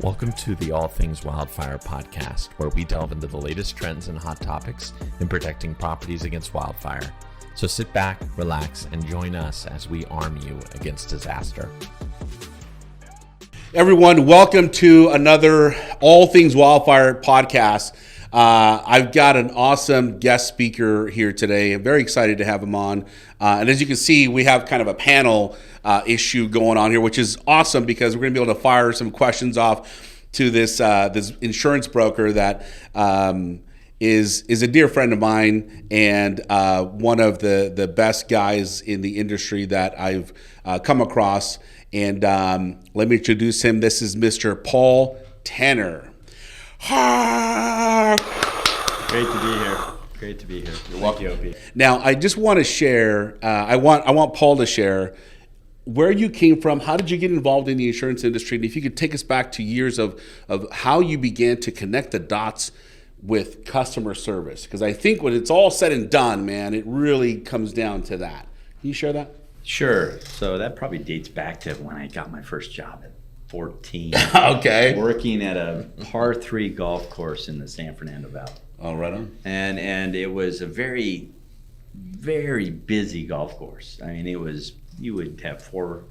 Welcome to the All Things Wildfire podcast, where we delve into the latest trends and hot topics in protecting properties against wildfire. So sit back, relax, and join us as we arm you against disaster. Everyone, welcome to another All Things Wildfire podcast. I've got an awesome guest speaker here today. I'm very excited to have him on. And as you can see, we have kind of a panel issue going on here, which is awesome because we're going to be able to fire some questions off to this insurance broker that is a dear friend of mine and one of the best guys in the industry that I've come across. And let me introduce him. This is Mr. Paul Tanner. Great to be here. Great to be here. You're welcome. Thank you, OP. Now, I just want to share. I want Paul to share where you came from. How did you get involved in the insurance industry? And if you could take us back to years of how you began to connect the dots with customer service, because I think when it's all said and done, man, it really comes down to that. Can you share that? Sure. So that probably dates back to when I got my first job at 14. Okay. Working at a par 3 golf course in the San Fernando Valley. Oh, right on. And it was a very, very busy golf course. I mean, you would have 400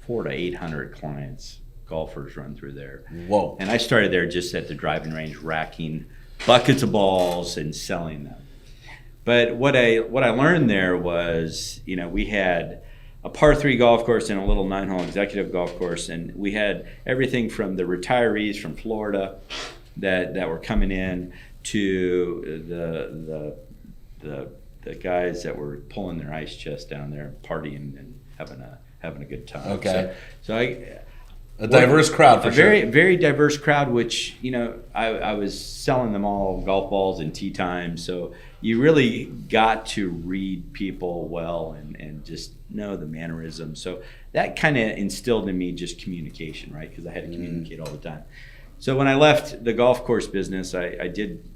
to 800 clients, golfers run through there. Whoa. And I started there just at the driving range, racking buckets of balls and selling them. But what I learned there was, we had a par 3 golf course and a little 9-hole executive golf course, and we had everything from the retirees from Florida that were coming in to the guys that were pulling their ice chest down there, partying and having a good time. Okay. So a diverse crowd for sure. A very, very diverse crowd, which, I was selling them all golf balls and tee time. So you really got to read people well and just know the mannerisms. So that kind of instilled in me just communication, right? Because I had to communicate all the time. So when I left the golf course business, I did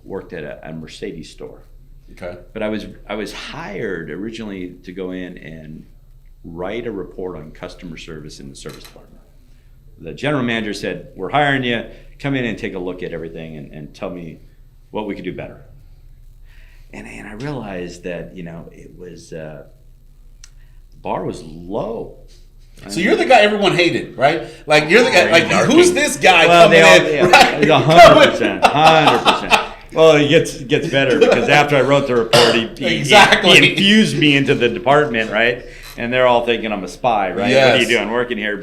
worked at a Mercedes store. Okay. But I was hired originally to go in and write a report on customer service in the service department. The general manager said, "We're hiring you. Come in and take a look at everything and tell me what we could do better." And I realized that it was the bar was low. So you're the guy everyone hated, right? Like you're the guy. Like who's this guy coming in? Right? 100%. Well, it gets better because after I wrote the report, he infused me into the department, right? And they're all thinking I'm a spy, right? Yes. What are you doing working here?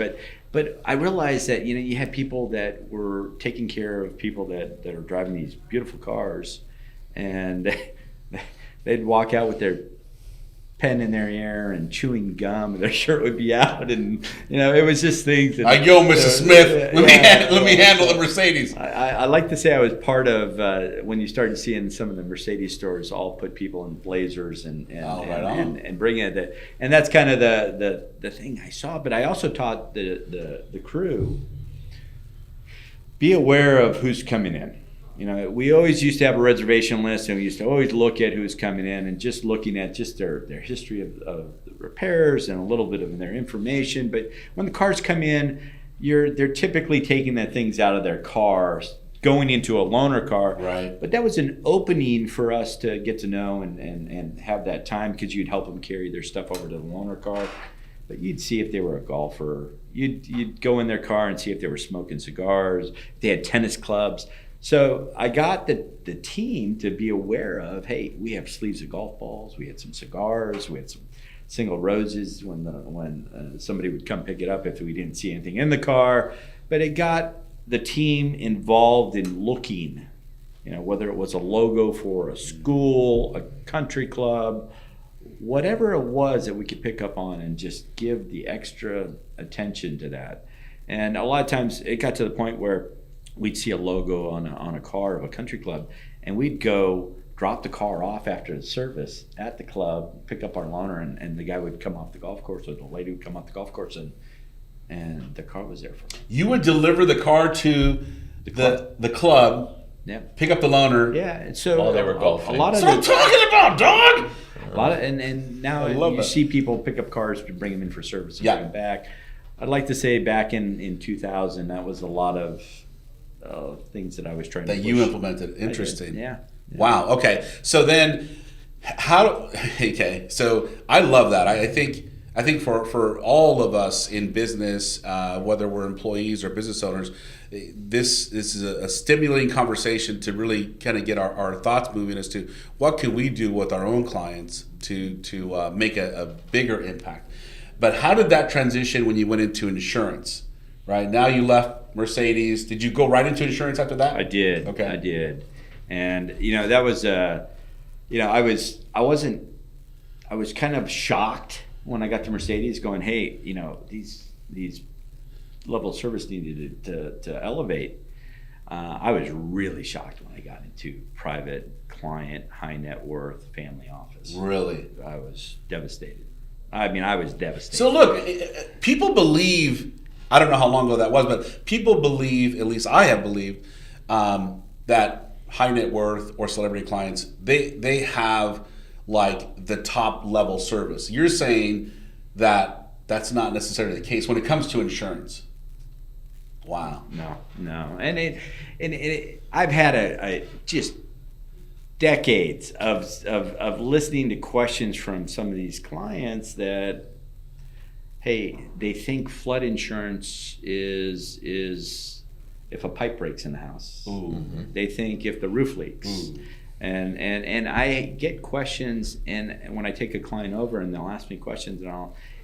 But I realized that you had people that were taking care of people that are driving these beautiful cars, and they'd walk out with their pen in their ear and chewing gum, and their shirt would be out, and it was just things. Mrs. Smith, let me handle the Mercedes. I like to say I was part of when you started seeing some of the Mercedes stores all put people in blazers and bring it that, and that's kind of the thing I saw. But I also taught the crew, be aware of who's coming in. We always used to have a reservation list, and we used to always look at who's coming in and just looking at just their history of repairs and a little bit of their information. But when the cars come in, they're typically taking the things out of their cars, going into a loaner car. Right. But that was an opening for us to get to know and have that time, because you'd help them carry their stuff over to the loaner car. But you'd see if they were a golfer. You'd go in their car and see if they were smoking cigars, if they had tennis clubs. So I got the team to be aware of, hey, we have sleeves of golf balls, we had some cigars, we had some single roses when somebody would come pick it up if we didn't see anything in the car. But it got the team involved in looking, whether it was a logo for a school, a country club, whatever it was that we could pick up on and just give the extra attention to that. And a lot of times it got to the point where we'd see a logo on a car of a country club, and we'd go drop the car off after the service at the club, pick up our loaner, and the guy would come off the golf course, or the lady would come off the golf course, and the car was there for me. You would deliver the car to the club, yeah, pick up the loaner. Yeah, so while they were golfing. A lot of That's what I'm talking about, dog. A lot of, and now you see people pick up cars to bring them in for service and bring them back. I'd like to say back in 2000, that was a lot of things that I was trying to That push. you implemented. Interesting. Yeah. Wow. Okay. So then, so I love that. I think for all of us in business, whether we're employees or business owners, this is a stimulating conversation to really kind of get our thoughts moving as to what can we do with our own clients to make a bigger impact. But how did that transition when you went into insurance? Right now you left Mercedes. Did you go right into insurance after that? I did. Okay. I did. And that was I was kind of shocked when I got to Mercedes, going, hey, these level of service needed to elevate. I was really shocked when I got into private client, high net worth, family office. Really? I was devastated. I was devastated. So look, people believe, I don't know how long ago that was, but people believe, at least I have believed, that high net worth or celebrity clients, they have like the top level service. You're saying that that's not necessarily the case when it comes to insurance. Wow. No. And I've had a just decades of listening to questions from some of these clients that, hey, they think flood insurance is if a pipe breaks in the house. Mm-hmm. They think if the roof leaks. Mm. And I get questions, and when I take a client over and they'll ask me questions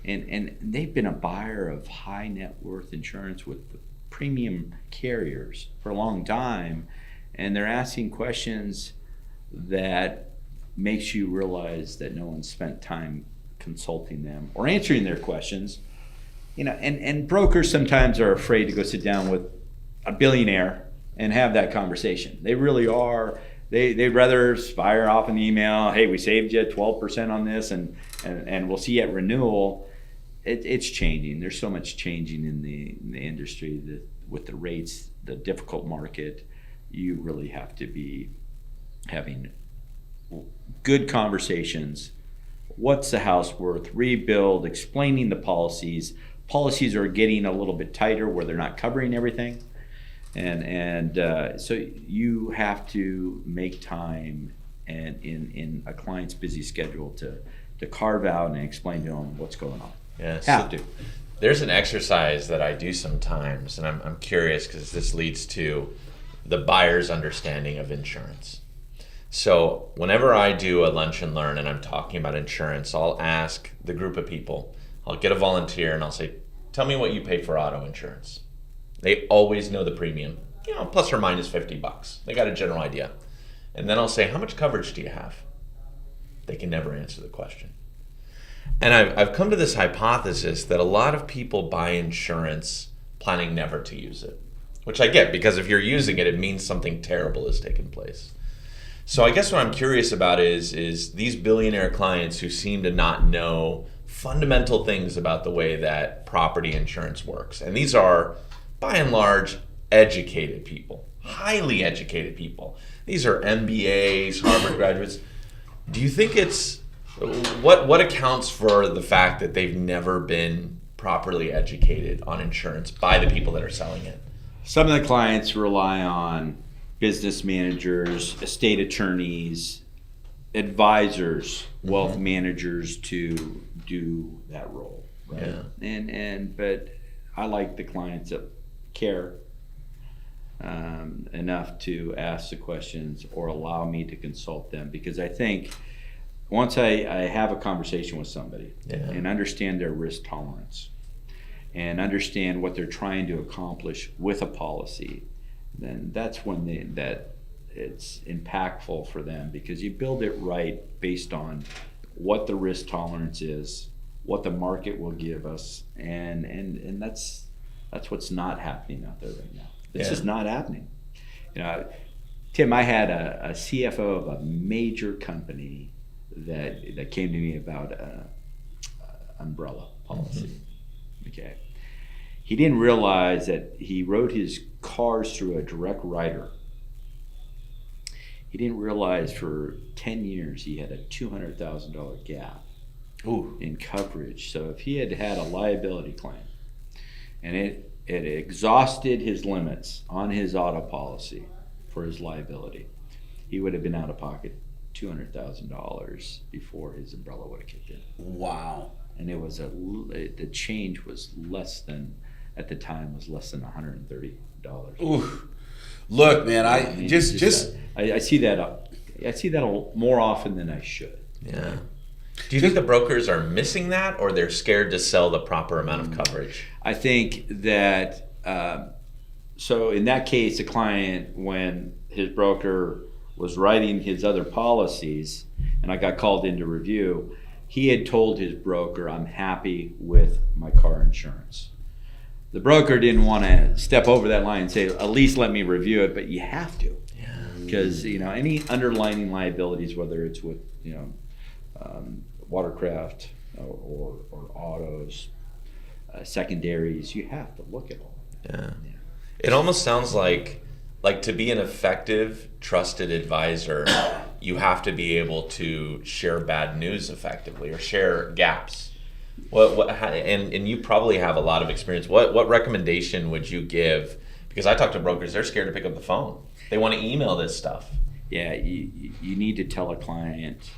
and they've been a buyer of high net worth insurance with the premium carriers for a long time, and they're asking questions that makes you realize that no one spent time consulting them or answering their questions. And brokers sometimes are afraid to go sit down with a billionaire and have that conversation. They really are. They'd rather fire off an email, hey, we saved you 12% on this, and we'll see you at renewal. It's changing. There's so much changing in the industry that with the rates, the difficult market, you really have to be having good conversations. What's the house worth? Rebuild, explaining the policies. Policies are getting a little bit tighter where they're not covering everything. And so you have to make time and in a client's busy schedule to carve out and explain to them what's going on. Yes. Have to. There's an exercise that I do sometimes, and I'm curious because this leads to the buyer's understanding of insurance. So whenever I do a lunch and learn and I'm talking about insurance, I'll ask the group of people, I'll get a volunteer and I'll say, tell me what you pay for auto insurance. They always know the premium, plus or minus $50. They got a general idea. And then I'll say, how much coverage do you have? They can never answer the question. And I've come to this hypothesis that a lot of people buy insurance planning never to use it, which I get, because if you're using it, it means something terrible has taken place. So I guess what I'm curious about is these billionaire clients who seem to not know fundamental things about the way that property insurance works. And these are, by and large, educated people, highly educated people. These are MBAs, Harvard graduates. Do you think it's, what accounts for the fact that they've never been properly educated on insurance by the people that are selling it? Some of the clients rely on business managers, estate attorneys, advisors, wealth managers to do that role. Right? Yeah. But I like the clients that care enough to ask the questions or allow me to consult them, because I think once I have a conversation with somebody and understand their risk tolerance and understand what they're trying to accomplish with a policy, then that's when that it's impactful for them, because you build it right based on what the risk tolerance is, what the market will give us, and that's what's not happening out there right now. This is not happening. Tim, I had a CFO of a major company that came to me about an umbrella policy. Mm-hmm. Okay. He didn't realize that he wrote his cars through a direct writer. He didn't realize for 10 years he had a $200,000 gap in coverage. So if he had had a liability claim and it exhausted his limits on his auto policy for his liability, he would have been out of pocket $200,000 before his umbrella would have kicked in. Wow. And it was the change was less than, at the time, was less than $130. Ooh. Look, man, I see that. I see that more often than I should. Yeah. Do you think the brokers are missing that, or they're scared to sell the proper amount of coverage? I think that, so in that case, the client, when his broker was writing his other policies, and I got called in to review, he had told his broker, I'm happy with my car insurance. The broker didn't want to step over that line and say, at least let me review it, but you have to. Because, any underlying liabilities, whether it's with, watercraft or autos, secondaries, you have to look at all of that. Yeah. It almost sounds like to be an effective, trusted advisor, you have to be able to share bad news effectively or share gaps. And you probably have a lot of experience. What recommendation would you give? Because I talk to brokers, they're scared to pick up the phone. They want to email this stuff. Yeah, you need to tell a client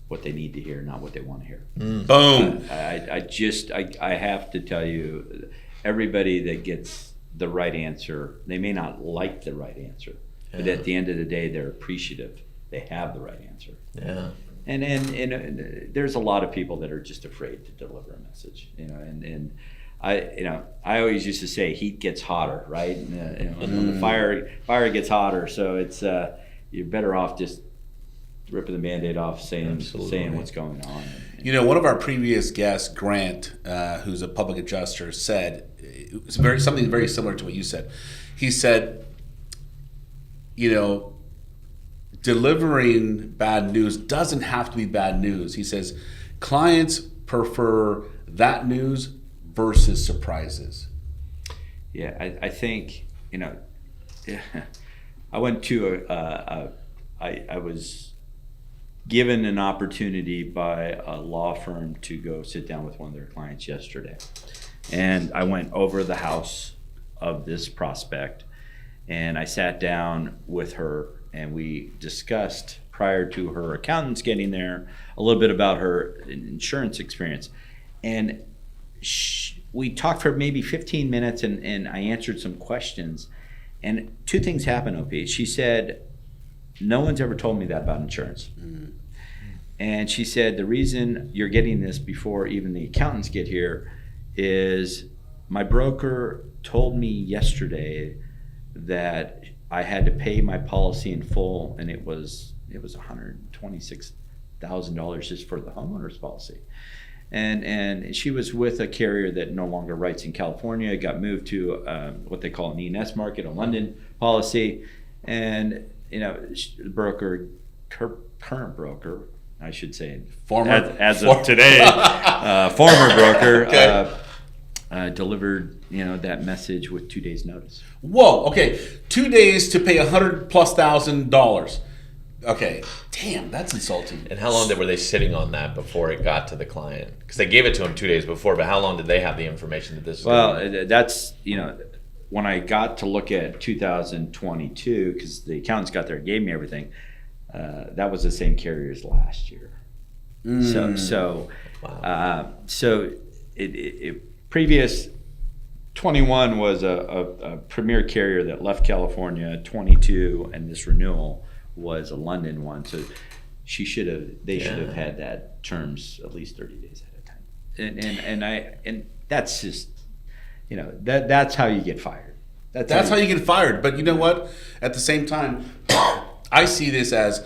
what they need to hear, not what they want to hear. Boom. I have to tell you, everybody that gets the right answer, they may not like the right answer, but at the end of the day, they're appreciative. They have the right answer. Yeah. And there's a lot of people that are just afraid to deliver a message, and I always used to say heat gets hotter, right? And the fire gets hotter, so it's you're better off just ripping the Band-Aid off, saying what's going on. One of our previous guests, Grant, who's a public adjuster, said something very similar to what you said. He said, delivering bad news doesn't have to be bad news. He says clients prefer that news versus surprises. Yeah, I think, I went to I was given an opportunity by a law firm to go sit down with one of their clients yesterday. And I went over the house of this prospect, and I sat down with her, and we discussed, prior to her accountants getting there, a little bit about her insurance experience. And we talked for maybe 15 minutes, and I answered some questions. And two things happened, OP. She said, no one's ever told me that about insurance. Mm-hmm. And she said, the reason you're getting this before even the accountants get here is my broker told me yesterday that I had to pay my policy in full, and it was $126,000 just for the homeowner's policy. And she was with a carrier that no longer writes in California, got moved to what they call an E&S market, a London policy. And, the broker, her current broker, I should say, as of today, former broker, delivered, that message with 2 days notice. Whoa, okay. 2 days to pay $100,000+. Okay, damn, that's insulting. And how long were they sitting on that before it got to the client? Because they gave it to him 2 days before, but how long did they have the information that this was? Well, that's, when I got to look at 2022, because the accountants got there and gave me everything, that was the same carrier as last year. So previous 21 was a premier carrier that left California. 22 and this renewal was a London one. So they should have had that terms at least 30 days ahead of time. And that's just, that's how you get fired. That's how you get fired. But you know what? At the same time, I see this as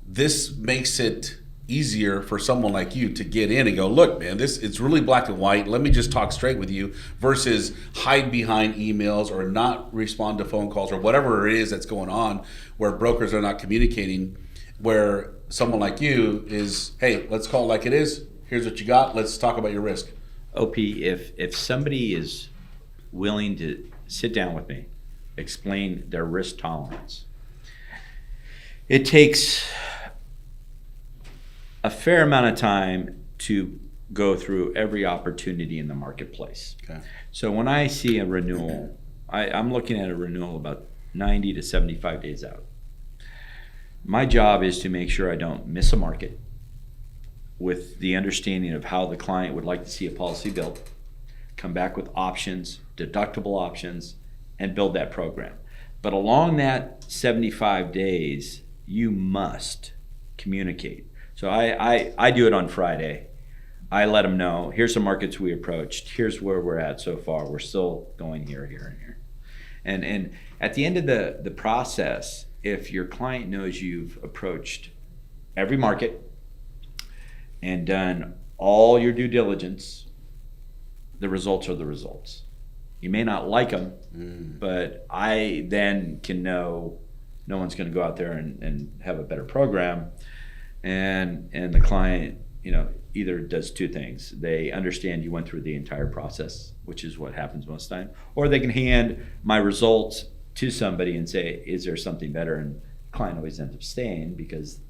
this makes it easier for someone like you to get in and go, look, man, it's really black and white. Let me just talk straight with you, versus hide behind emails or not respond to phone calls or whatever it is that's going on where brokers are not communicating, where someone like you is, hey, let's call it like it is. Here's what you got. Let's talk about your risk. OP, if somebody is willing to sit down with me, explain their risk tolerance, it takes a fair amount of time to go through every opportunity in the marketplace. Okay. So when I see a renewal, I'm looking at a renewal about 90 to 75 days out. My job is to make sure I don't miss a market with the understanding of how the client would like to see a policy built, come back with options, deductible options, and build that program. But along that 75 days, you must communicate. So I do it on Friday. I let them know, here's the markets we approached, here's where we're at so far. We're still going here, here, and here. And at the end of the process, if your client knows you've approached every market and done all your due diligence, the results are the results. You may not like them, but I then can know no one's going to go out there and have a better program. And the client, either does two things. They understand you went through the entire process, which is what happens most of the time, or they can hand my results to somebody and say, is there something better? And the client always ends up staying because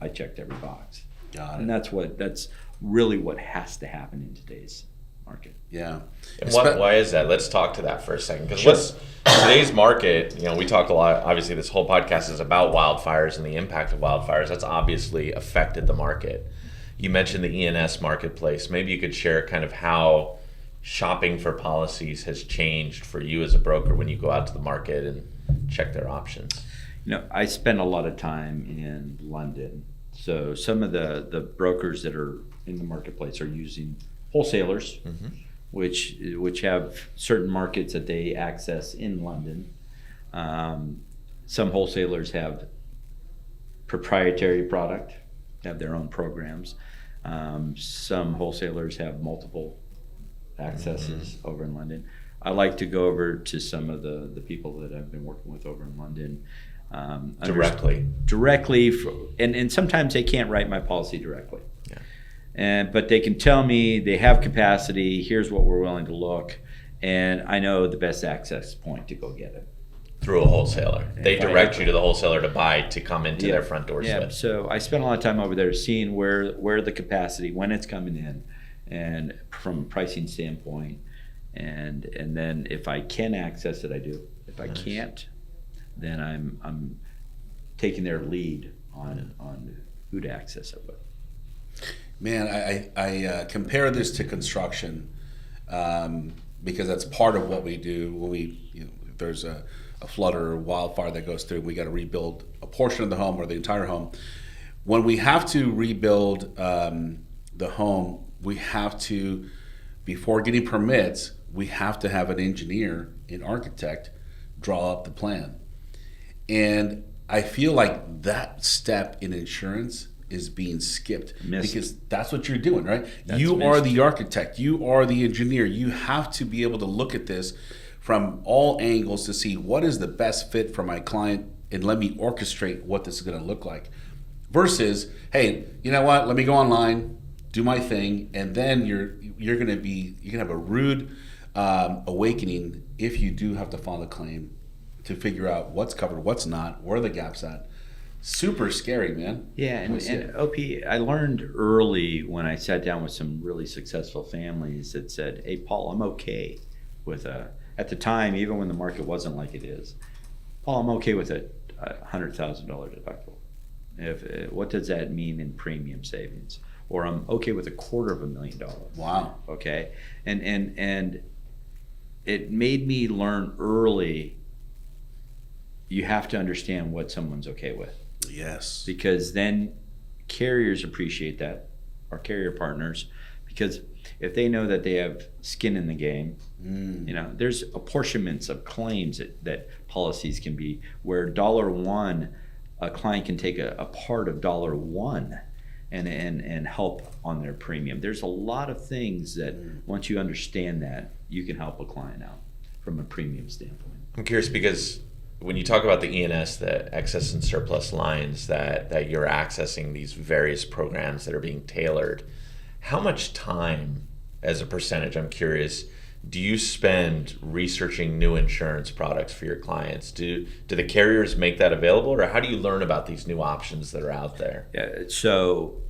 I checked every box. Got it. And that's really what has to happen in today's market. Yeah. And why is that? Let's talk to that for a second. Because today's market, we talk a lot, obviously this whole podcast is about wildfires and the impact of wildfires. That's obviously affected the market. You mentioned the E&S marketplace. Maybe you could share kind of how shopping for policies has changed for you as a broker when you go out to the market and check their options. I spend a lot of time in London. So some of the brokers that are in the marketplace are using wholesalers, which have certain markets that they access in London. Some wholesalers have proprietary product, have their own programs. Some wholesalers have multiple accesses over in London. I like to go over to some of the people that I've been working with over in London. Directly, and sometimes they can't write my policy directly. But they can tell me they have capacity, here's what we're willing to look, and I know the best access point to go get it. Through a wholesaler. They direct you to the wholesaler to buy, to come into their front doorstep. Yeah, so I spend a lot of time over there seeing where the capacity, when it's coming in, and from a pricing standpoint, and then if I can access it, I do. If I can't, then I'm taking their lead on who to access it with. Man, I compare this to construction because that's part of what we do when if there's a flood or a wildfire that goes through, we got to rebuild a portion of the home or the entire home. When we have to rebuild the home, we have to, before getting permits, we have to have an engineer, an architect, draw up the plan. And I feel like that step in insurance is being skipped because that's what you're doing, right? You are the architect, you are the engineer. You have to be able to look at this from all angles to see what is the best fit for my client and let me orchestrate what this is going to look like. Versus, hey, you know what? Let me go online, do my thing, and then you're going to have a rude awakening if you do have to file a claim to figure out what's covered, what's not, where are the gaps at. Super scary, man. Yeah, and OP, I learned early when I sat down with some really successful families that said, hey, Paul, I'm okay with at the time, even when the market wasn't like it is, Paul, I'm okay with a $100,000 deductible. What does that mean in premium savings? Or I'm okay with $250,000. Wow. Okay, and it made me learn early. You have to understand what someone's okay with. Yes. Because then carriers appreciate that, our carrier partners, because if they know that they have skin in the game, there's apportionments of claims that policies can be where $1, a client can take a part of $1 and help on their premium. There's a lot of things that once you understand that, you can help a client out from a premium standpoint. I'm curious because when you talk about the E&S, the excess and surplus lines that you're accessing these various programs that are being tailored, how much time as a percentage, I'm curious, do you spend researching new insurance products for your clients? Do the carriers make that available, or how do you learn about these new options that are out there? Yeah, so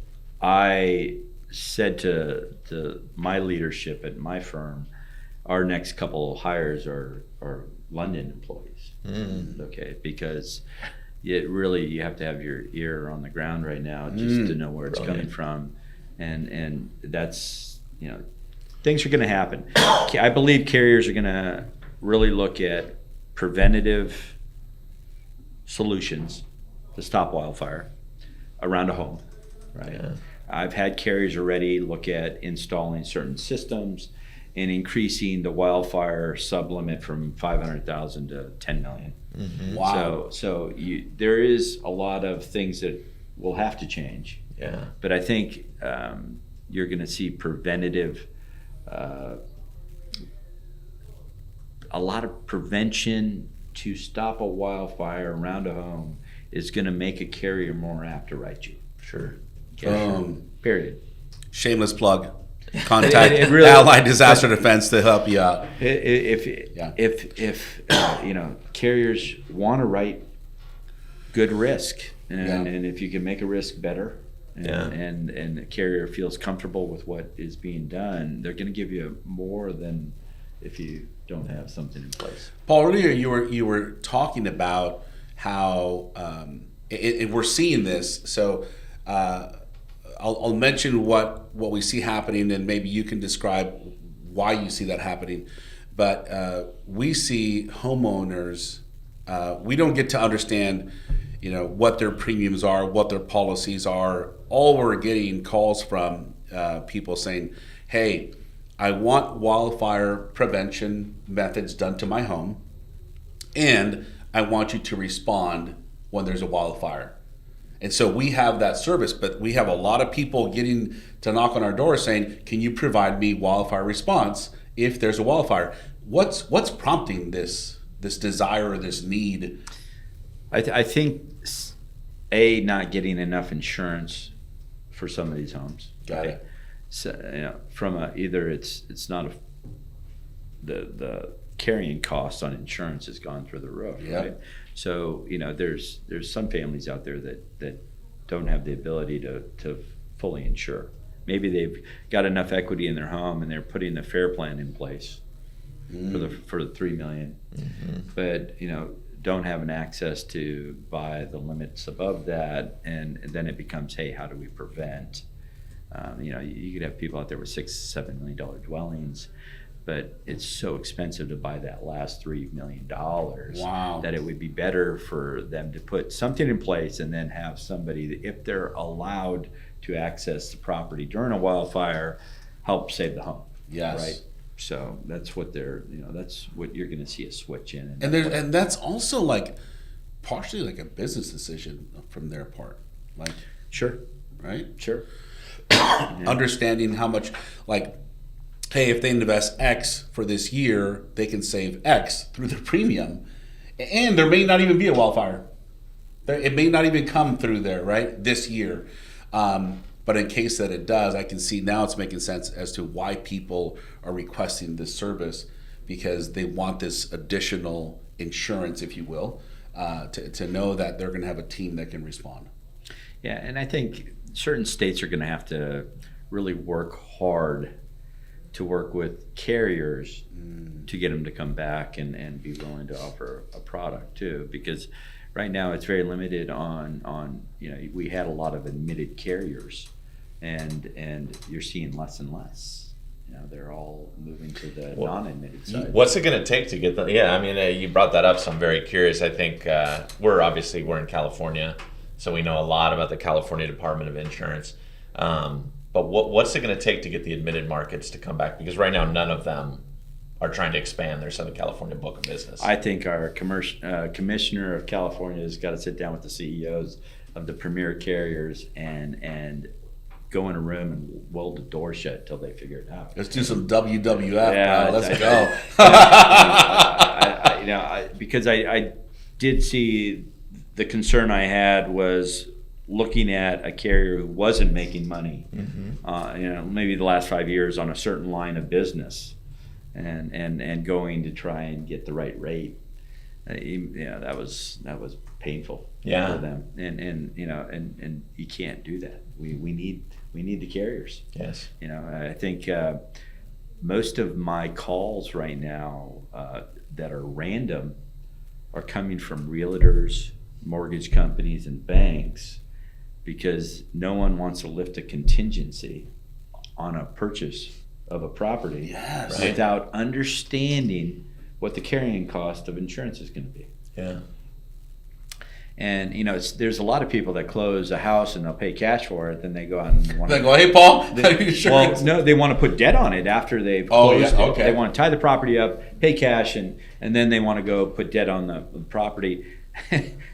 I said to my leadership at my firm, our next couple of hires are London employees. Okay, because you have to have your ear on the ground right now just to know where it's coming from, and that's, things are going to happen. I believe carriers are going to really look at preventative solutions to stop wildfire around a home, right? Yeah. I've had carriers already look at installing certain systems and increasing the wildfire sublimit from 500,000 to 10 million. Wow. So there is a lot of things that will have to change. Yeah. But I think you're going to see preventative, a lot of prevention to stop a wildfire around a home is going to make a carrier more apt to write you. Sure. Period. Shameless plug. Contact It really- Allied Disaster Defense to help you out. If carriers want to write good risk, and if you can make a risk better, and the carrier feels comfortable with what is being done, they're going to give you more than if you don't have something in place. Paul, earlier you were talking about how we're seeing this. So I'll mention what we see happening, and maybe you can describe why you see that happening. But we see homeowners. We don't get to understand, what their premiums are, what their policies are. All we're getting calls from people saying, "Hey, I want wildfire prevention methods done to my home, and I want you to respond when there's a wildfire." And so we have that service, but we have a lot of people getting to knock on our door saying, "Can you provide me wildfire response if there's a wildfire?" What's prompting this desire or this need? I think not getting enough insurance for some of these homes. Got it. So from either it's not the carrying costs on insurance has gone through the roof, right? So there's some families out there that don't have the ability to fully insure. Maybe they've got enough equity in their home and they're putting the fair plan in place for the $3 million, but don't have an access to buy the limits above that, and then it becomes, hey, how do we prevent? You could have people out there with $6-7 million dwellings, but it's so expensive to buy that last $3 million. Wow. That it would be better for them to put something in place and then have somebody, if they're allowed to access the property during a wildfire, help save the home. Yes. Right. So that's what that's what you're going to see a switch in. And that's also partially like a business decision from their part. Sure. Right? Sure. Understanding how much, hey, if they invest X for this year, they can save X through their premium. And there may not even be a wildfire. It may not even come through there, right, this year. But in case that it does, I can see now it's making sense as to why people are requesting this service, because they want this additional insurance, if you will, to know that they're going to have a team that can respond. Yeah, and I think certain states are going to have to really work hard to work with carriers to get them to come back and be willing to offer a product too, because right now it's very limited on we had a lot of admitted carriers, and you're seeing less and less. They're all moving to the non-admitted side. What's it going to take to get them? Yeah, I mean, you brought that up, so I'm very curious. I think we're in California, so we know a lot about the California Department of Insurance. But what's it going to take to get the admitted markets to come back? Because right now, none of them are trying to expand their Southern California book of business. I think our commissioner of California has got to sit down with the CEOs of the premier carriers and go in a room and weld the door shut till they figure it out. Let's do some WWF, yeah, bro. Let's go. Because I did see the concern I had was looking at a carrier who wasn't making money, maybe the last 5 years on a certain line of business, and going to try and get the right rate. That was painful for them, and you can't do that. We need the carriers. Yes. I think most of my calls right now that are random are coming from realtors, mortgage companies, and banks, because no one wants to lift a contingency on a purchase of a property without understanding what the carrying cost of insurance is going to be. Yeah. And there's a lot of people that close a house and they'll pay cash for it, then they go out and want They go, hey Paul, well, no, they want to put debt on it after they've closed it. Okay. They want to tie the property up, pay cash, and then they want to go put debt on the property.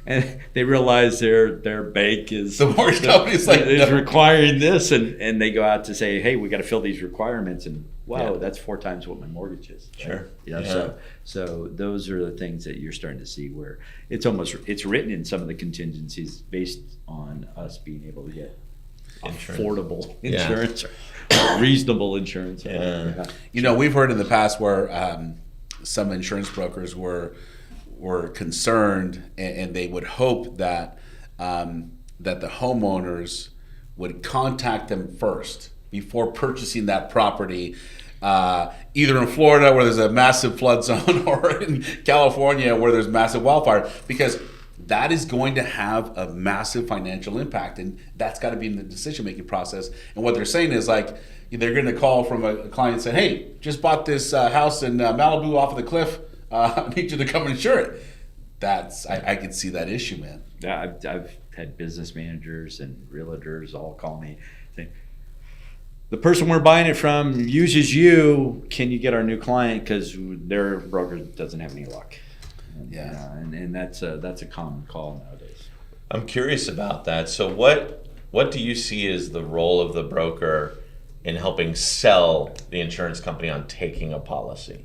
And they realize their bank is the mortgage company's like is requiring this, and they go out to say, hey, we got to fill these requirements, and wow, that's 4 times what my mortgage is. Sure. So those are the things that you're starting to see where it's written in some of the contingencies based on us being able to get affordable insurance, or reasonable insurance. We've heard in the past where some insurance brokers were concerned, and they would hope that that the homeowners would contact them first before purchasing that property, either in Florida where there's a massive flood zone or in California where there's massive wildfire, because that is going to have a massive financial impact, and that's got to be in the decision-making process. And what they're saying is, like, they're going to call from a client and say, hey, just bought this house in Malibu off of the cliff. I need you to come and insure it. I can see that issue, man. Yeah, I've had business managers and realtors all call me saying, the person we're buying it from uses you. Can you get our new client, because their broker doesn't have any luck? And that's a common call nowadays. I'm curious about that. So what do you see as the role of the broker in helping sell the insurance company on taking a policy?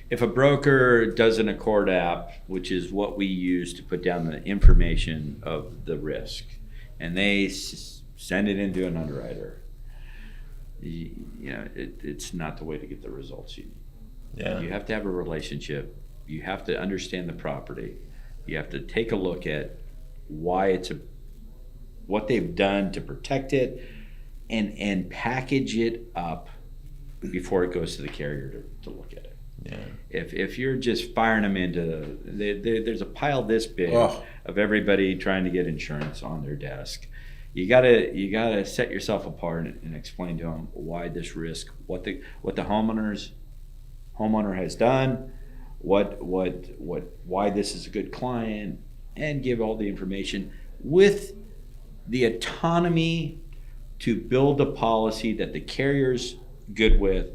If a broker does an Accord app, which is what we use to put down the information of the risk, and they send it into an underwriter, it's not the way to get the results you need. Yeah. You have to have a relationship. You have to understand the property. You have to take a look at what they've done to protect it, and package it up before it goes to the carrier to look at it. Yeah. If you're just firing them into there's a pile this big of everybody trying to get insurance on their desk. You gotta set yourself apart and explain to them why this risk, what the homeowner has done, why this is a good client, and give all the information with the autonomy to build a policy that the carrier's good with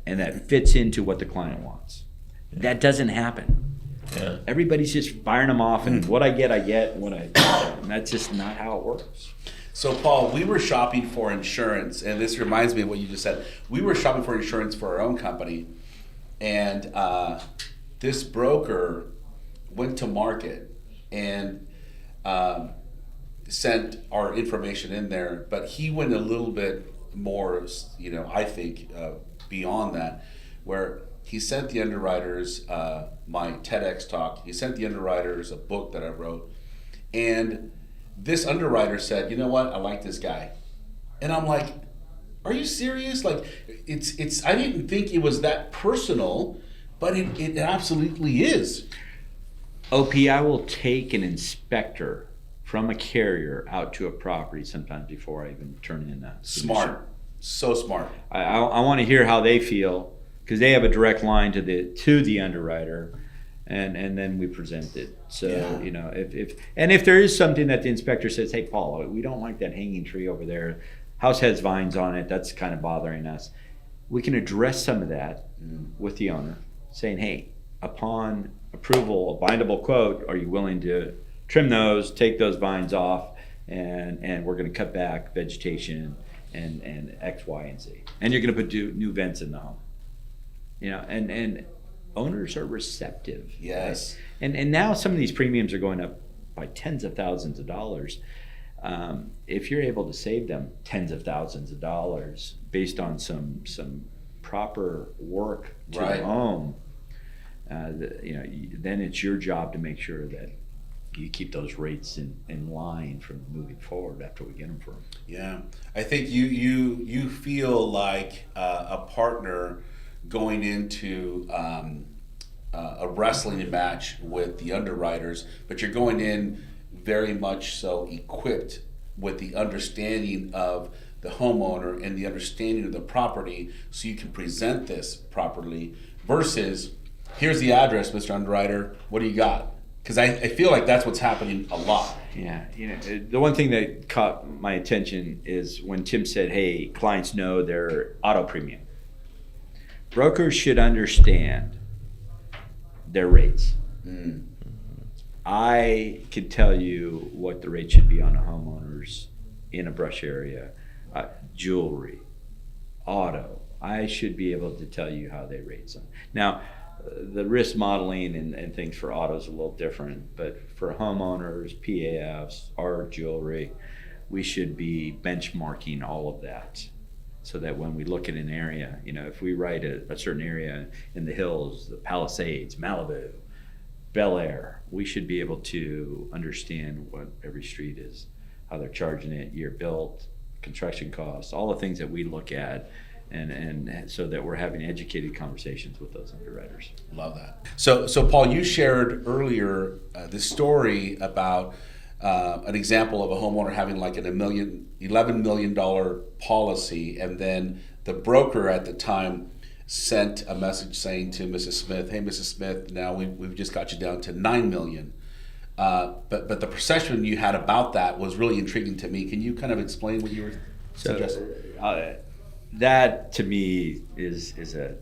and that fits into what the client wants. Yeah. That doesn't happen. Yeah. Everybody's just firing them off, and what I get, and that's just not how it works. So, Paul, we were shopping for insurance, and this reminds me of what you just said. We were shopping for insurance for our own company, and this broker went to market and sent our information in there, but he went a little bit more, I think, beyond that, where he sent the underwriters my TEDx talk. He sent the underwriters a book that I wrote, and this underwriter said, you know what, I like this guy. And I'm like, are you serious? Like, it's I didn't think it was that personal, but it absolutely is. OP, I will take an inspector from a carrier out to a property sometimes before I even turn in that. Smart. So smart. I want to hear how they feel, because they have a direct line to the underwriter, and then we present it. So if there is something that the inspector says, hey Paul, we don't like that hanging tree over there, house has vines on it, that's kind of bothering us, we can address some of that with the owner, saying, hey, upon approval, a bindable quote, are you willing to trim those, take those vines off, and we're going to cut back vegetation and X, Y, and Z. And you're going to put new vents in the home. And owners are receptive. Yes. Right? And now some of these premiums are going up by tens of thousands of dollars. If you're able to save them tens of thousands of dollars based on some proper work to the home, then it's your job to make sure that you keep those rates in line from moving forward after we get them for them. Yeah, I think you feel like a partner going into a wrestling match with the underwriters, but you're going in very much so equipped with the understanding of the homeowner and the understanding of the property, so you can present this properly versus, here's the address, Mr. Underwriter, what do you got? Because I feel like that's what's happening a lot. Yeah, the one thing that caught my attention is when Tim said, hey, clients know their auto premium. Brokers should understand their rates. I could tell you what the rate should be on a homeowner's in a brush area, jewelry, auto. I should be able to tell you how they rate some. Now, the risk modeling and things for auto is a little different, but for homeowners, PAFs, our jewelry, we should be benchmarking all of that so that when we look at an area, if we write a certain area in the hills, the Palisades, Malibu, Bel Air, we should be able to understand what every street is, how they're charging it, year built, construction costs, all the things that we look at, and so that we're having educated conversations with those underwriters. Love that. So Paul, you shared earlier this story about an example of a homeowner having like $11 million policy, and then the broker at the time sent a message saying to Mrs. Smith, "Hey, Mrs. Smith, now we've just got you down to $9 million." But the perception you had about that was really intriguing to me. Can you kind of explain what you were suggesting? That to me is a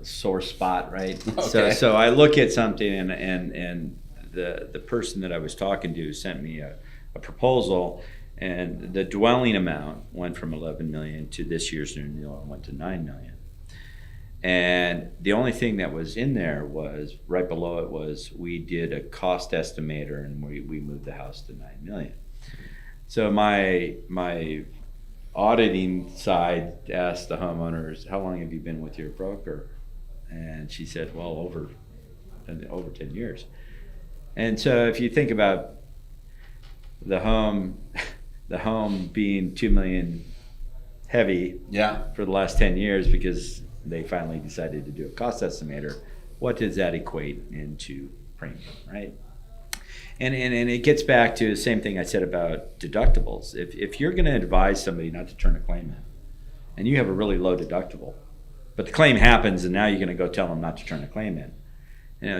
sore spot, right? Okay. So I look at something and the person that I was talking to sent me a proposal, and the dwelling amount went from 11 million to this year's renewal went to 9 million. And the only thing that was in there was right below it was we did a cost estimator and we moved the house to 9 million. So my auditing side asked the homeowners, how long have you been with your broker? And she said, well, over 10 years. And so if you think about the home being 2 million heavy for the last 10 years because they finally decided to do a cost estimator, what does that equate into premium, right? And it gets back to the same thing I said about deductibles. If you're going to advise somebody not to turn a claim in, and you have a really low deductible, but the claim happens and now you're going to go tell them not to turn a claim in,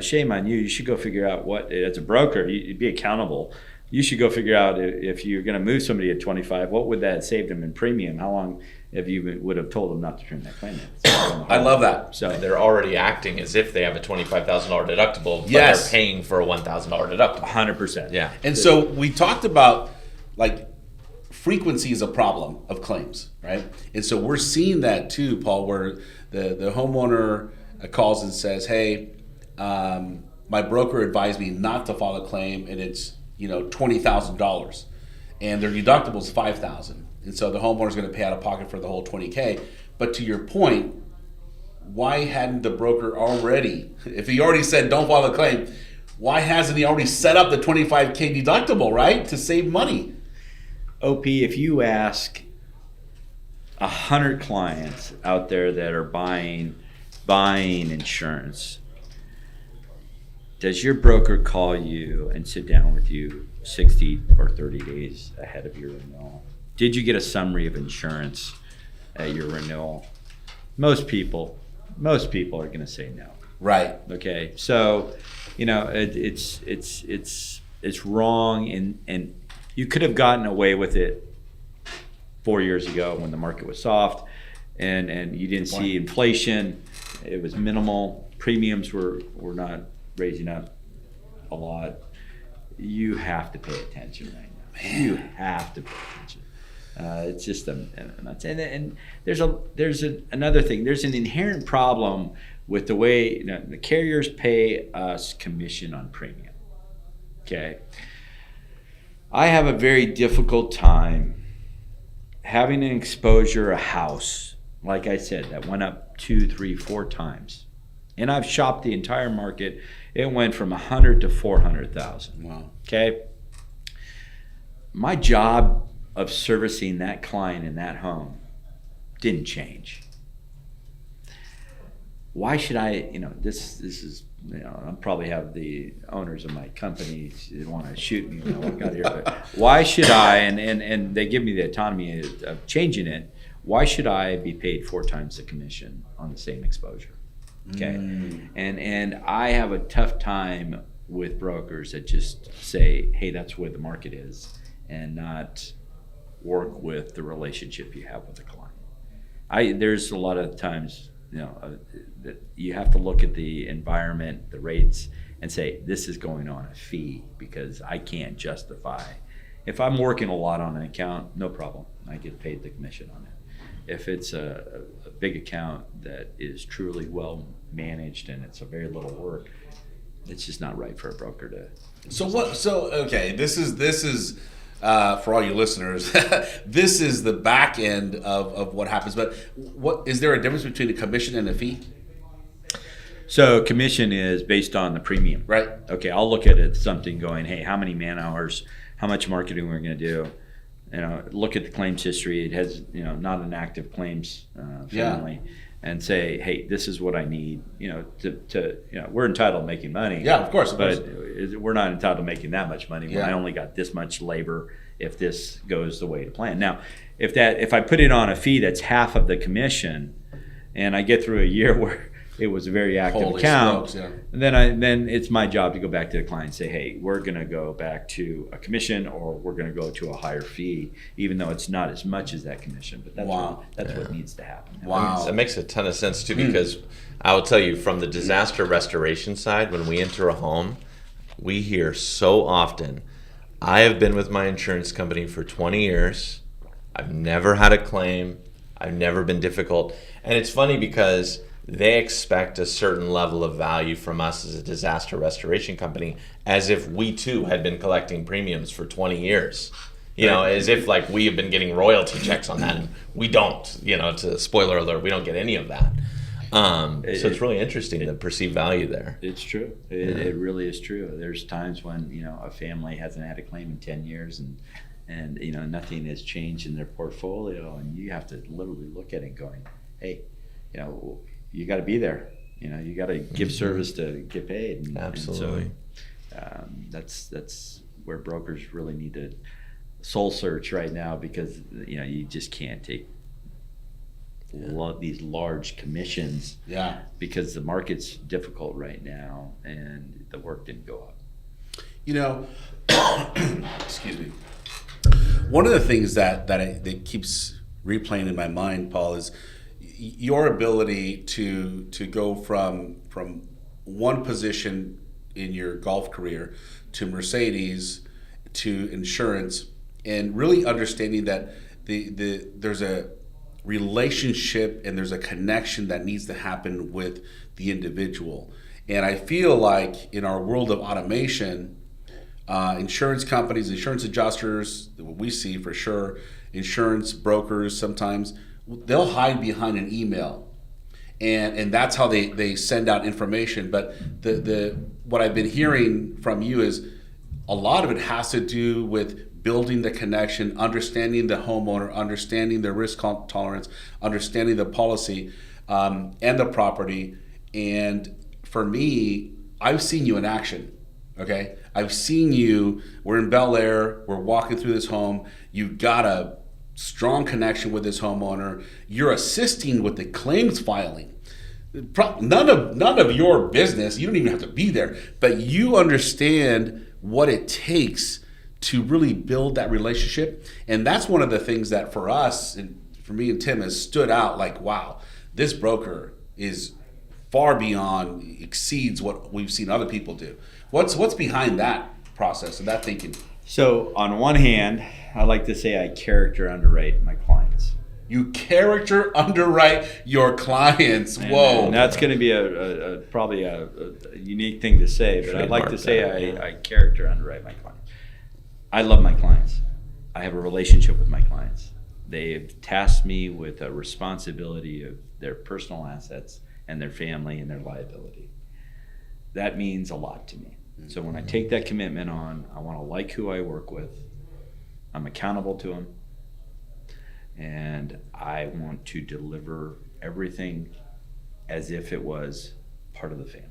shame on you. You should go figure out what, as a broker, you'd be accountable. You should go figure out if you're going to move somebody at 25, what would that have saved them in premium? How long if you would have told them not to turn that claim in? I love that. So they're already acting as if they have a $25,000 deductible, but Yes. they're paying for a $1,000 deductible. 100%. Yeah. And so we talked about like frequency is a problem of claims, right? And so we're seeing that too, Paul, where the homeowner calls and says, hey, my broker advised me not to file a claim, and it's $20,000, and their deductible is $5,000, and so the homeowner's going to pay out of pocket for the whole $20K. But to your point, why hadn't the broker already, if he already said don't file a claim, why hasn't he already set up the $25K deductible, right, to save money? OP, if you ask 100 clients out there that are buying insurance, does your broker call you and sit down with you 60 or 30 days ahead of your renewal? Did you get a summary of insurance at your renewal? Most people are going to say no. Right. Okay. So, it's wrong, and you could have gotten away with it 4 years ago when the market was soft and you didn't see inflation. It was minimal. Premiums were not raising up a lot. You have to pay attention right now. Man. You have to pay attention. It's just and there's another thing. There's an inherent problem with the way the carriers pay us commission on premium. Okay, I have a very difficult time having an exposure, a house, like I said, that went up 2, 3, 4 times And I've shopped the entire market. It went from 100 to 400,000. Wow. Okay. My job of servicing that client in that home didn't change. Why should I, this is, I probably have the owners of my company want to shoot me when I walk out here, but why should I, and they give me the autonomy of changing it, why should I be paid 4 times the commission on the same exposure? Okay. And I have a tough time with brokers that just say, hey, that's where the market is, and not work with the relationship you have with the client. There's a lot of times, that you have to look at the environment, the rates, and say, this is going on a fee because I can't justify. If I'm working a lot on an account, no problem. I get paid the commission on it. If it's a big account that is truly well managed and it's a very little work, it's just not right for a broker to. Okay, this is for all you listeners, this is the back end of what happens. But what is there a difference between a commission and a fee? So commission is based on the premium. Right. Okay, I'll look at it, something going, hey, how many man hours, how much marketing we're going to do. Look at the claims history. It has, not an active claims family, and say, hey, this is what I need. We're entitled to making money. Yeah, of course. But we're not entitled to making that much money when I only got this much labor. If this goes the way to plan. Now, if I put it on a fee that's half of the commission, and I get through a year where it was a very active account, then it's my job to go back to the client and say, hey, we're going to go back to a commission, or we're going to go to a higher fee, even though it's not as much as that commission. But that's what needs to happen. Wow. That makes a ton of sense too, because I will tell you, from the disaster restoration side, when we enter a home, we hear so often, I have been with my insurance company for 20 years. I've never had a claim. I've never been difficult. And it's funny because they expect a certain level of value from us as a disaster restoration company, as if we too had been collecting premiums for 20 years. As if like we have been getting royalty checks on that, and we don't. It's a spoiler alert, we don't get any of that. So it's really interesting, the perceived value there. It's true. It really is true. There's times when a family hasn't had a claim in 10 years, and nothing has changed in their portfolio, and you have to literally look at it going, hey, you got to be there. You got to give service to get paid. Absolutely. And so that's where brokers really need to soul search right now, because you just can't take these large commissions. Yeah. Because the market's difficult right now, and the work didn't go up. Excuse me. One of the things that keeps replaying in my mind, Paul, is your ability to go from one position in your golf career to Mercedes to insurance, and really understanding that there's a relationship and there's a connection that needs to happen with the individual. And I feel like in our world of automation, insurance companies, insurance adjusters, what we see for sure, insurance brokers sometimes, they'll hide behind an email, and that's how they send out information. But the what I've been hearing from you is a lot of it has to do with building the connection, understanding the homeowner, understanding their risk tolerance, understanding the policy and the property. And for me, I've seen you in action. Okay, I've seen you. We're in Bel Air. We're walking through this home. You've got a strong connection with this homeowner. You're assisting with the claims filing. None of your business. You don't even have to be there, but you understand what it takes to really build that relationship. And that's one of the things that for us, and for me and Tim, has stood out. Like, wow, this broker is far beyond, exceeds what we've seen other people do. What's behind that process and that thinking? So on one hand, I like to say I character underwrite my clients. You character underwrite your clients. Whoa. And that's going to be probably a unique thing to say, but I'd like to say I character underwrite my clients. I love my clients. I have a relationship with my clients. They've tasked me with a responsibility of their personal assets and their family and their liability. That means a lot to me. So when I take that commitment on, I want to like who I work with. I'm accountable to them. And I want to deliver everything as if it was part of the family.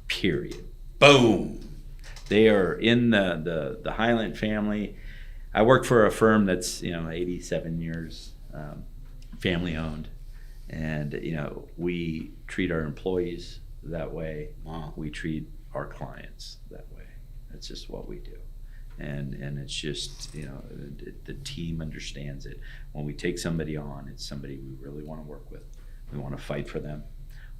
Period. Boom. They are in the Highland family. I work for a firm that's 87 years, family owned, and we treat our employees that way. Wow. We treat our clients that way. That's just what we do, and it's just the team understands it. When we take somebody on, it's somebody we really want to work with. We want to fight for them.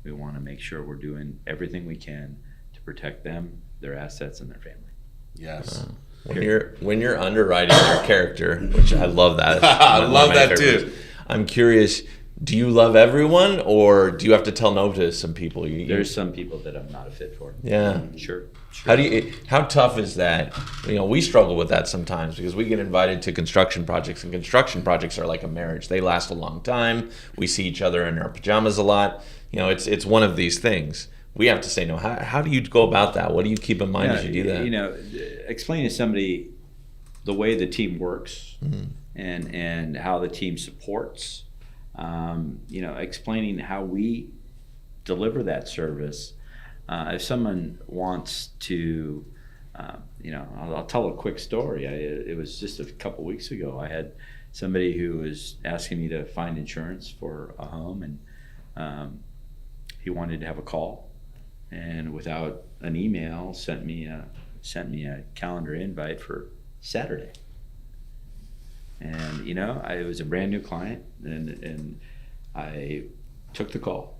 We want to make sure we're doing everything we can to protect them, their assets, and their family. Yes. When you're underwriting their character, which I love that. I love that too. I'm curious, do you love everyone, or do you have to tell no to some people? There's some people that I'm not a fit for. Yeah. Sure. How tough is that? We struggle with that sometimes because we get invited to construction projects, and construction projects are like a marriage. They last a long time. We see each other in our pajamas a lot. It's one of these things. We have to say no. How do you go about that? What do you keep in mind as you do that? Explain to somebody the way the team works and how the team supports. Explaining how we deliver that service. If someone wants to, I'll tell a quick story. It was just a couple weeks ago. I had somebody who was asking me to find insurance for a home, and he wanted to have a call, and without an email, sent me a calendar invite for Saturday. And it was a brand new client, and I took the call.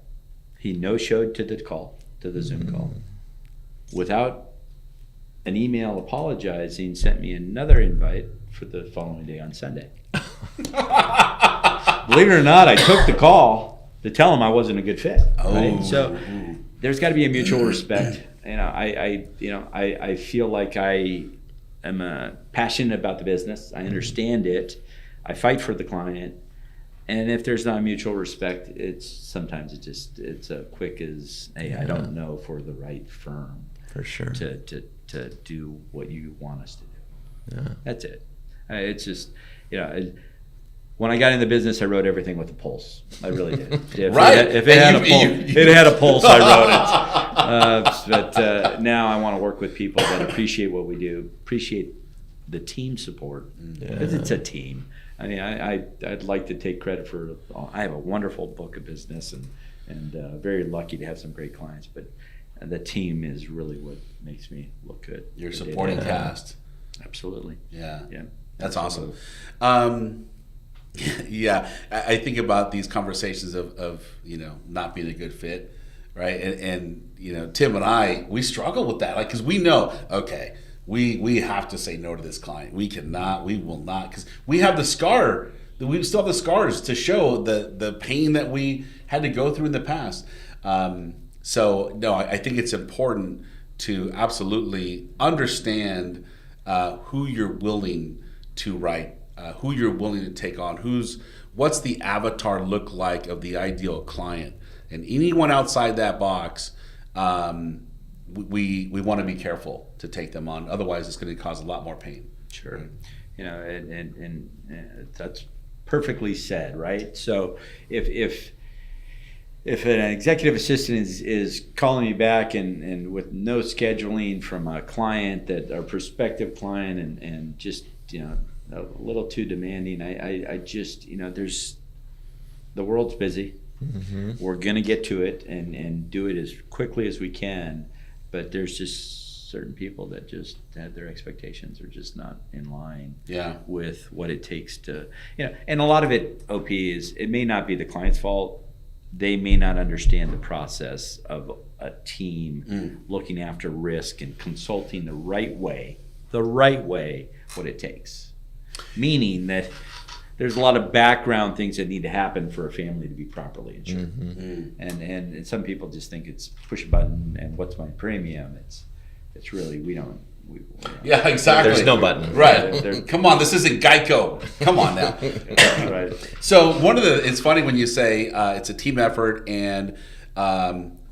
He no-showed to the Zoom call. Without an email apologizing, sent me another invite for the following day on Sunday. Believe it or not, I took the call to tell him I wasn't a good fit. Right? So there's got to be a mutual respect. I feel like I am passionate about the business. I understand it. I fight for the client. And if there's not mutual respect, it's a quick as, hey, I don't know for the right firm for sure to do what you want us to do. Yeah. That's it. It's just, when I got in the business, I wrote everything with a pulse. I really did. If it had a pulse, I wrote it. But now I want to work with people that appreciate what we do, appreciate the team support, because it's a team. I mean, I'd like to take credit for. I have a wonderful book of business, and very lucky to have some great clients. But the team is really what makes me look good. Your supporting cast. Absolutely. Yeah. That's absolutely. Awesome. Yeah, I think about these conversations of not being a good fit, right? And Tim and I, we struggle with that, because we know, okay, we have to say no to this client. We will not, because we have the scar. We still have the scars to show the pain that we had to go through in the past. So no, I think it's important to absolutely understand who you're willing to write, who you're willing to take on, what's the avatar look like of the ideal client, and anyone outside that box. We want to be careful to take them on. Otherwise, it's going to cause a lot more pain. Sure. And that's perfectly said, right? So if an executive assistant is calling me back and with no scheduling from a client, that our prospective client, and just a little too demanding, I just there's, the world's busy. Mm-hmm. We're gonna get to it and do it as quickly as we can, but there's just certain people that just have their expectations are just not in line with what it takes to, and a lot of it, OP, is it may not be the client's fault. They may not understand the process of a team looking after risk and consulting the right way what it takes. Meaning that there's a lot of background things that need to happen for a family to be properly insured. Mm-hmm. And some people just think it's push a button and what's my premium. It's really, yeah, exactly. There's no button. Right. Come on, this isn't Geico. Come on now. Right. So it's funny when you say it's a team effort, and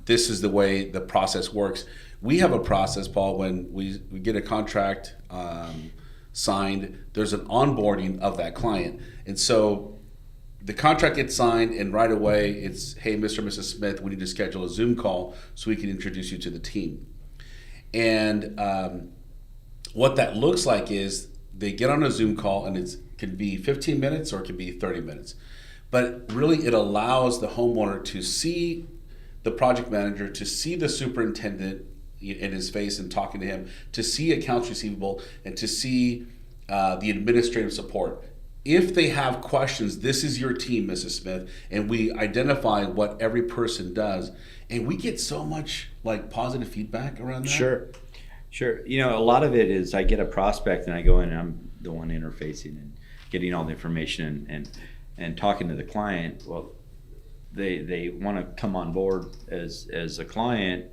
This is the way the process works. We have a process, Paul, when we get a contract signed, there's an onboarding of that client. And so the contract gets signed, and right away it's, hey, Mr. and Mrs. Smith, we need to schedule a Zoom call so we can introduce you to the team. And what that looks like is they get on a Zoom call, and it can be 15 minutes or it can be 30 minutes. But really it allows the homeowner to see the project manager, to see the superintendent in his face and talking to him, to see accounts receivable, and to see the administrative support. If they have questions, this is your team, Mrs. Smith, and we identify what every person does, and we get so much like positive feedback around that. Sure. A lot of it is I get a prospect and I go in and I'm the one interfacing and getting all the information and talking to the client. Well, they want to come on board as a client,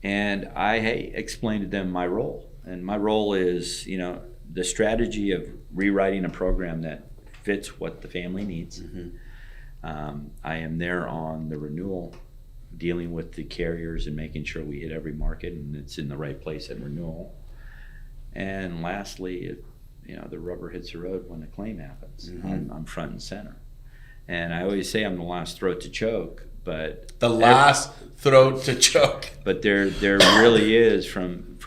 and I explain to them my role. And my role is, the strategy of rewriting a program that fits what the family needs. Mm-hmm. I am there on the renewal, dealing with the carriers and making sure we hit every market and it's in the right place at renewal. And lastly, the rubber hits the road when a claim happens. Mm-hmm. I'm front and center. And I always say I'm the last throat to choke, but last throat to choke. But there really is from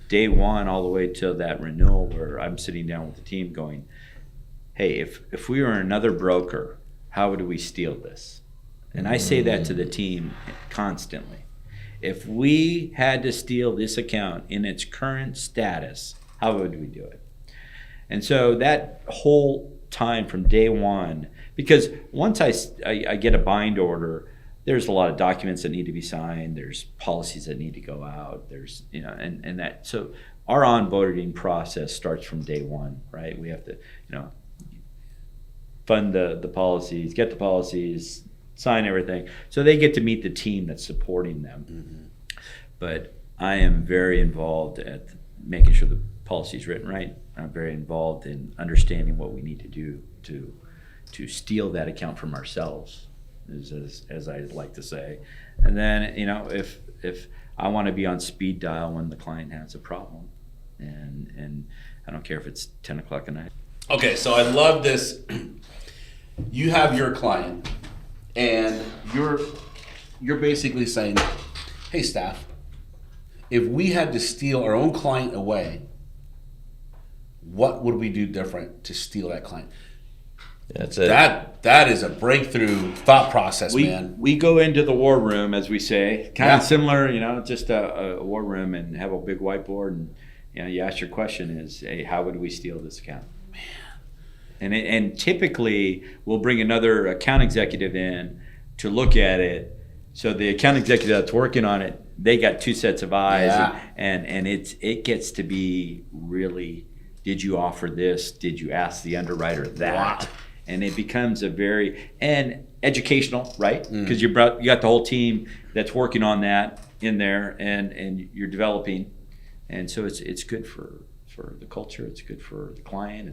day one all the way till that renewal, where I'm sitting down with the team going, hey, if we were another broker, how would we steal this? And I say that to the team constantly. If we had to steal this account in its current status, how would we do it? And so that whole time from day one, because once I get a bind order, there's a lot of documents that need to be signed, there's policies that need to go out, there's, and that, so our onboarding process starts from day one, right? We have to, fund the policies, get the policies, sign everything. So they get to meet the team that's supporting them. Mm-hmm. But I am very involved at making sure the policy is written right. I'm very involved in understanding what we need to do to steal that account from ourselves, as I like to say. And then, if I want to be on speed dial when the client has a problem, and I don't care if it's 10 o'clock at night. Okay, so I love this. You have your client, and you're basically saying, hey, staff, if we had to steal our own client away, what would we do different to steal that client? That's it. That is a breakthrough thought process, man. We go into the war room, as we say, kind of similar, just a war room, and have a big whiteboard, and you ask your question is, hey, how would we steal this account? Man. And typically we'll bring another account executive in to look at it. So the account executive that's working on it, they got two sets of eyes, and it gets to be really, did you offer this? Did you ask the underwriter that? Wow. And it becomes a very educational, right? Because you got the whole team that's working on that in there, and you're developing, and so it's good for the culture. It's good for the client.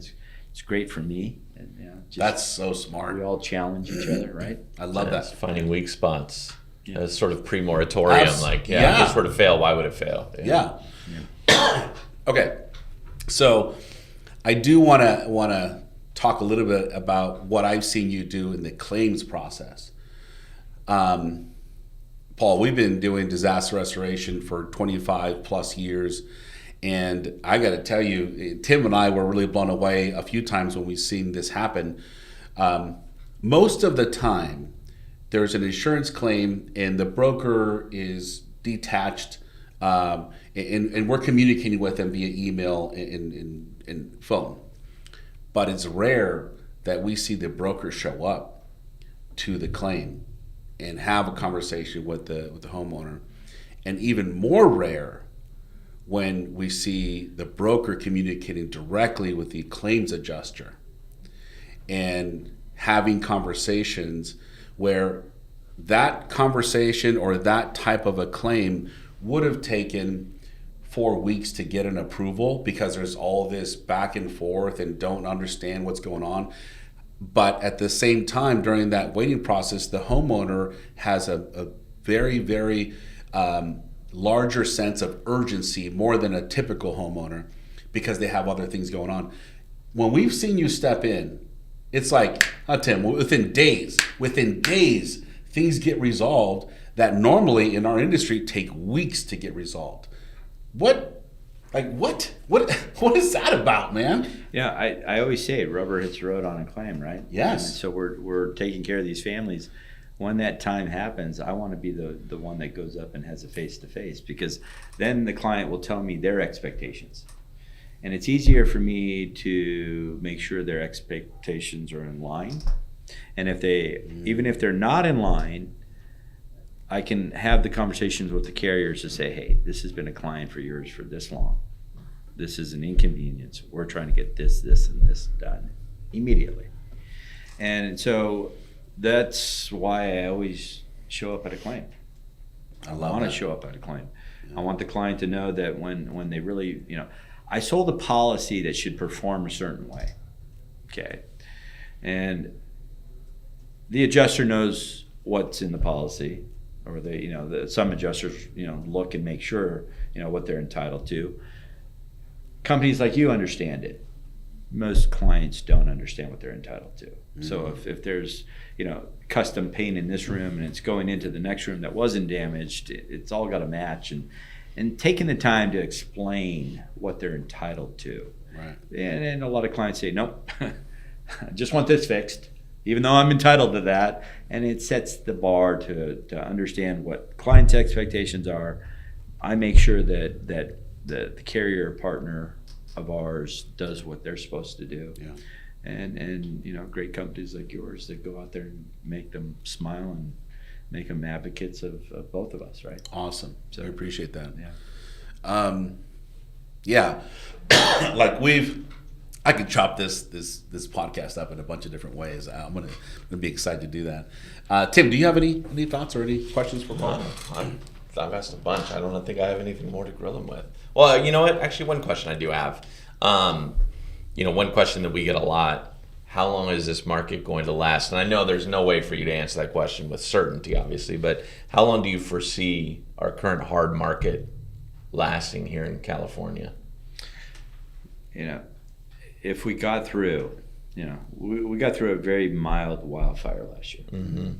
It's great for me. And, that's so smart. We all challenge each other, right? I love that. Finding weak spots. Yeah. As sort of pre-moratorium, if this were to fail, why would it fail? Yeah. Okay, so I do want to talk a little bit about what I've seen you do in the claims process. Paul, we've been doing disaster restoration for 25 plus years, and I got to tell you, Tim and I were really blown away a few times when we've seen this happen. Most of the time, there's an insurance claim and the broker is detached, and we're communicating with them via email and phone. But it's rare that we see the broker show up to the claim and have a conversation with the homeowner. And even more rare when we see the broker communicating directly with the claims adjuster and having conversations where that conversation or that type of a claim would have taken 4 weeks to get an approval because there's all this back and forth and don't understand what's going on. But at the same time, during that waiting process, the homeowner has a very, very larger sense of urgency, more than a typical homeowner, because they have other things going on. When we've seen you step in, it's like, Tim, within days, things get resolved that normally in our industry take weeks to get resolved. What is that about, man? Yeah, I always say rubber hits the road on a claim, right? Yes. And so we're taking care of these families. When that time happens, I want to be the one that goes up and has a face-to-face, because then the client will tell me their expectations. And it's easier for me to make sure their expectations are in line. And even if they're not in line, I can have the conversations with the carriers to say, hey, this has been a client for yours for this long. This is an inconvenience. We're trying to get this, and this done immediately. And so that's why I always show up at a claim. I want to show up at a claim. Yeah. I want the client to know that when they really, I sold a policy that should perform a certain way. Okay. And the adjuster knows what's in the policy, or some adjusters, look and make sure, what they're entitled to. Companies like you understand it. Most clients don't understand what they're entitled to. Mm-hmm. So if there's, custom paint in this room and it's going into the next room that wasn't damaged, it's all got to match, and taking the time to explain what they're entitled to. Right. And a lot of clients say, nope, I just want this fixed, even though I'm entitled to that. And it sets the bar to understand what client's expectations are. I make sure that the carrier partner of ours does what they're supposed to do. Yeah. And great companies like yours that go out there and make them smile and make them advocates of both of us, right? Awesome. So I appreciate that. Yeah. Like I could chop this podcast up in a bunch of different ways. I'm gonna be excited to do that. Tim, do you have any thoughts or any questions for Paul? I've asked a bunch. I don't think I have anything more to grill him with. Well, you know what? Actually, one question I do have. One question that we get a lot: how long is this market going to last? And I know there's no way for you to answer that question with certainty, obviously. But how long do you foresee our current hard market lasting here in California? If we got through, we got through a very mild wildfire last year. Mm-hmm.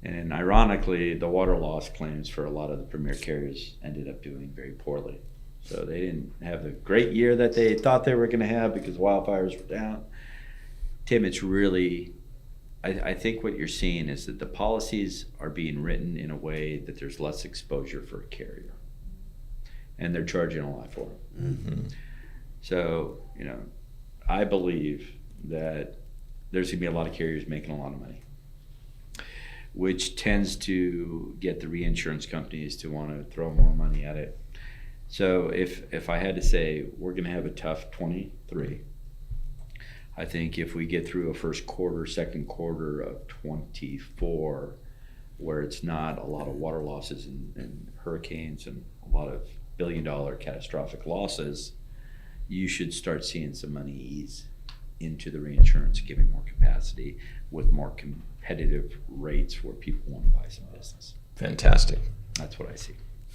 And ironically, the water loss claims for a lot of the premier carriers ended up doing very poorly. So they didn't have the great year that they thought they were going to have because wildfires were down. Tim, it's really, I think what you're seeing is that the policies are being written in a way that there's less exposure for a carrier. And they're charging a lot for it. Mm-hmm. So, I believe that there's going to be a lot of carriers making a lot of money, which tends to get the reinsurance companies to want to throw more money at it. So if I had to say we're going to have a tough 23, I think if we get through a first quarter, second quarter of 24, where it's not a lot of water losses and hurricanes and a lot of billion-dollar catastrophic losses, you should start seeing some money ease into the reinsurance, giving more capacity with more competitive rates where people want to buy some business. Fantastic. That's what I see.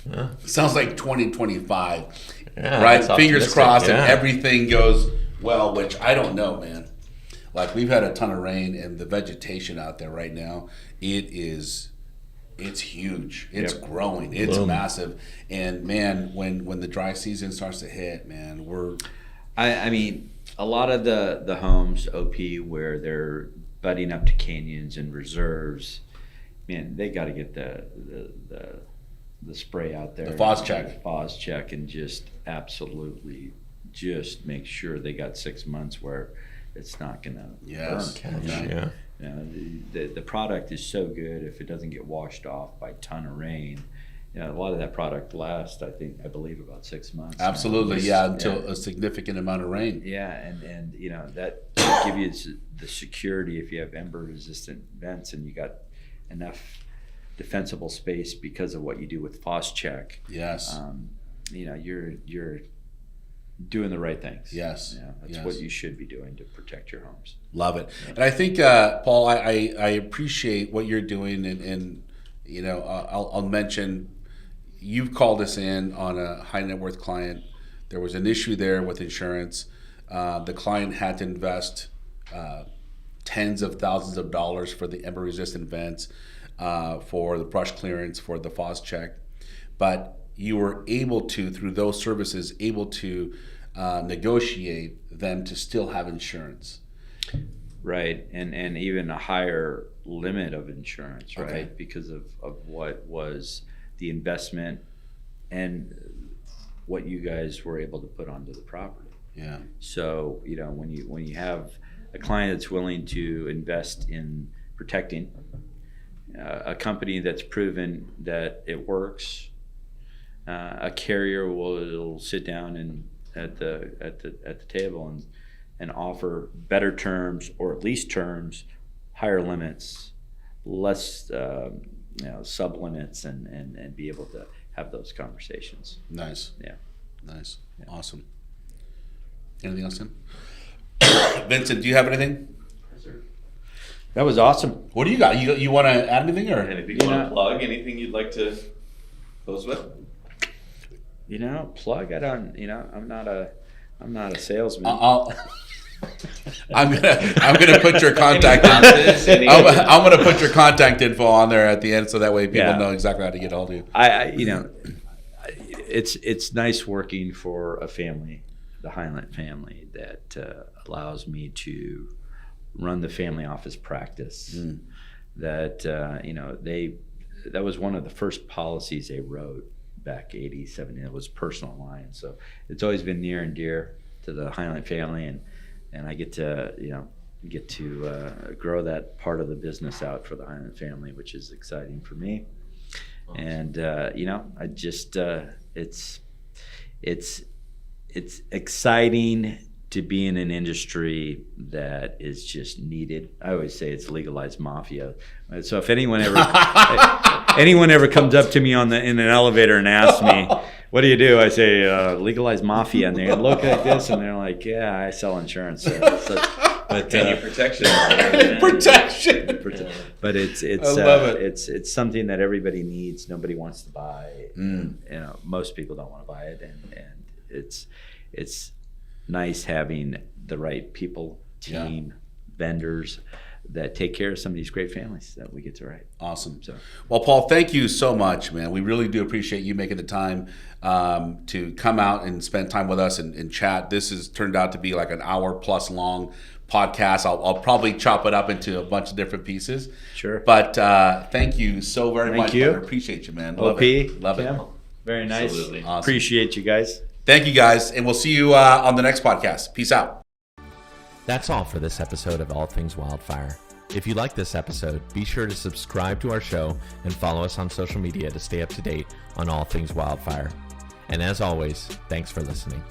Yeah. Sounds like 2025, yeah, right? Fingers crossed, yeah. And everything goes well, which I don't know, man. Like, we've had a ton of rain, and the vegetation out there right now, it's huge. It's growing. It's massive. And man, when the dry season starts to hit, man, I mean, a lot of the homes, OP, where they're butting up to canyons and reserves, man, they got to get the spray out there. The FOS check. FOS check, and just absolutely just make sure they got 6 months where it's not going to burn. Yeah. The product is so good if it doesn't get washed off by a ton of rain. A lot of that product lasts, I believe, about 6 months. Absolutely, until a significant amount of rain. Yeah, and that give you the security if you have ember-resistant vents and you got enough defensible space because of what you do with FOS check. Yes. You're doing the right things. Yes. Yeah, that's Yes. what you should be doing to protect your homes. Love it. And I think, Paul, I appreciate what you're doing. And you know, I'll mention, you've called us in on a high net worth client. There was an issue there with insurance. The client had to invest tens of thousands of dollars for the ember resistant vents, for the brush clearance, for the FOS check. But you were able to, through those services, able to negotiate them to still have insurance. Right, and even a higher limit of insurance, right? Okay. Because of what was the investment and what you guys were able to put onto the property. Yeah. So, you know, when you have a client that's willing to invest in protecting, a company that's proven that it works, a carrier will sit down and at the table and offer better terms, or at least terms, higher limits, less sub limits, and be able to have those conversations. Nice. Yeah. Nice. Yeah. Awesome. Anything else, Tim? Vincent, do you have anything? That was awesome. What do you got? You want to add anything, or Anything you want to plug? Anything you'd like to close with? You know, plug. I don't. You know, I'm not a salesman. I'm gonna put your contact. I'm gonna put your contact info on there at the end, so that way people know exactly how to get a hold of you. It's nice working for a family, the Highland family, that allows me to run the family office practice. That that was one of the first policies they wrote back 87. It was personal lines, so it's always been near and dear to the Highland family, and I get to grow that part of the business out for the Highland family, which is exciting for me. Awesome. And I just it's exciting to be in an industry that is just needed. I always say it's legalized mafia. So if anyone ever comes up to me in an elevator and asks me, "What do you do?" I say, "Legalized mafia," and they look like this and they're like, "Yeah, I sell insurance." But protection. Protection. But it's I love it. It's something that everybody needs. Nobody wants to buy. Most people don't want to buy it, and it's nice having the right people, team, vendors that take care of some of these great families that we get to write. Awesome. So, well, Paul, thank you so much, man. We really do appreciate you making the time to come out and spend time with us and chat. This has turned out to be like an hour plus long podcast. I'll probably chop it up into a bunch of different pieces. Sure. But thank you so very much. Thank you. I appreciate you, man. Love it. Love Kim, it. very nice. Absolutely. Awesome. Appreciate you guys. Thank you, guys, and we'll see you on the next podcast. Peace out. That's all for this episode of All Things Wildfire. If you like this episode, be sure to subscribe to our show and follow us on social media to stay up to date on All Things Wildfire. And as always, thanks for listening.